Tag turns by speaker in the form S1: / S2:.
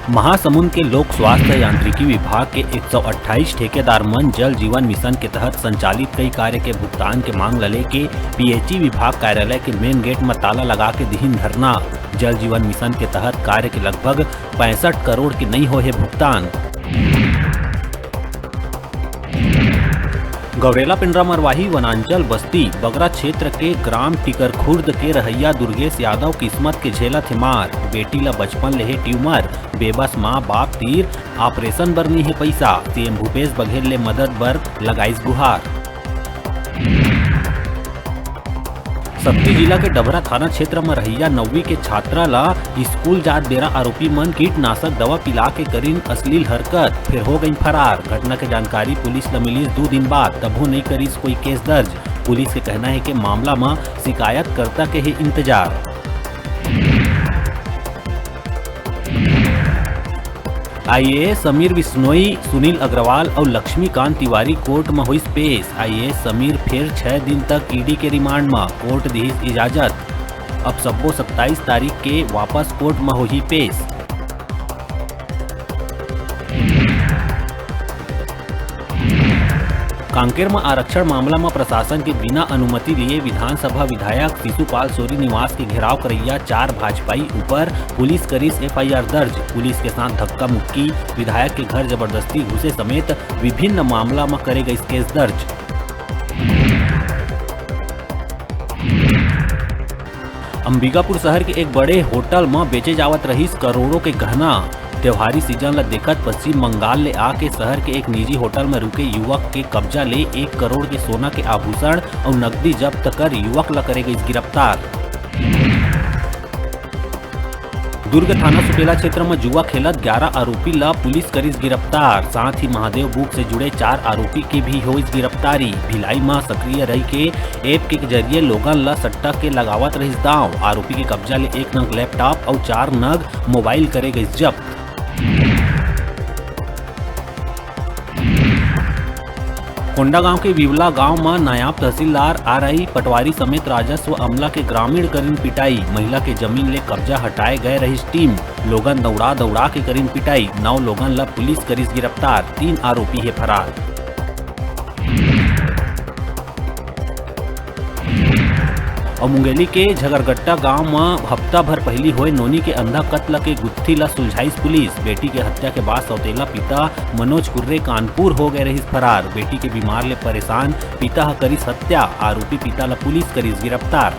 S1: महासमुंद के लोक स्वास्थ्य यांत्रिकी विभाग के 128 ठेकेदार मन जल जीवन मिशन के तहत संचालित कई कार्य के भुगतान के मांग लले के पीएचई विभाग कार्यालय के मेन गेट में ताला लगा के दिहिन धरना। जल जीवन मिशन के तहत कार्य के लगभग 65 करोड़ के नहीं होए भुगतान। गौरेला पिंडरा मरवाही वनांचल बस्ती बगरा क्षेत्र के ग्राम टिकरखुर्द के रहैया दुर्गेश यादव किस्मत के झेला थे मार। बेटी ला बचपन ले ट्यूमर, बेबस माँ बाप तीर ऑपरेशन बर नहीं है पैसा। सीएम भूपेश बघेल ले मदद बर लगाइस गुहार। सप्ती जिला के डबरा थाना क्षेत्र में रहैया 9वीं के छात्रा ला स्कूल जात बेरा आरोपी मन कीटनाशक दवा पिला के करीन अश्लील हरकत, फिर हो गई फरार। घटना के जानकारी पुलिस ला मिली 2 दिन बाद, तबो नहीं करीस कोई केस दर्ज। पुलिस के कहना है कि मामला में शिकायतकर्ता के ही इंतजार। आईएएस समीर बिश्नोई, सुनील अग्रवाल और लक्ष्मीकांत तिवारी कोर्ट में हुई पेश। आईएएस समीर फिर 6 दिन तक ईडी के रिमांड में, कोर्ट दी इजाजत। अब सबो 27 तारीख के वापस कोर्ट में हुई पेश। कांकेर में आरक्षण मामला में प्रशासन के बिना अनुमति लिए विधानसभा विधायक शिशुपाल सोरी निवास के घेराव करैया 4 भाजपाई ऊपर पुलिस करीस एफआईआर दर्ज। पुलिस के साथ धक्का मुक्की, विधायक के घर जबरदस्ती घुसे समेत विभिन्न मामला में करे गई केस दर्ज। अंबिकापुर शहर के एक बड़े होटल में बेचे जावत रहीस करोड़ों के गहना। त्योहारी सीजन ला देखत पश्चिम बंगाल ले आके शहर के एक निजी होटल में रुके युवक के कब्जा ले 1 करोड़ के सोना के आभूषण और नकदी जब्त कर युवक ला करे गई गिरफ्तार। दुर्ग थाना सुपेला क्षेत्र में जुआ खेलत 11 आरोपी ला पुलिस करीस गिरफ्तार। साथ ही महादेव बुक से जुड़े 4 आरोपी के भी हुई गिरफ्तारी। भिलाई में सक्रिय रही के ऐप के जरिए लोगन ला सट्टा के लगावत रहीस दांव। आरोपी के कब्जा ले 1 नग लैपटॉप और 4 नग मोबाइल करे गई जब्त। कोंडागांव के विवला गांव में नायब तहसीलदार आरआई पटवारी समेत राजस्व अमला के ग्रामीण करीन पिटाई। महिला के जमीन ले कब्जा हटाए गए रही टीम। लोगन दौड़ा दौड़ा के करीन पिटाई। 9 लोगन ला पुलिस करीस गिरफ्तार। 3 आरोपी है फरार। और मुंगेली के झगरगट्टा गांव में हफ्ता भर पहली हुए नोनी के अंधा कत्ल के गुत्थी ला सुलझाइस पुलिस। बेटी के हत्या के बाद सौतेला पिता मनोज कुर्रे कानपुर हो गए रही फरार। बेटी के बीमार ले परेशान पिता करीस हत्या। आरोपी पिता ला पुलिस करीस गिरफ्तार।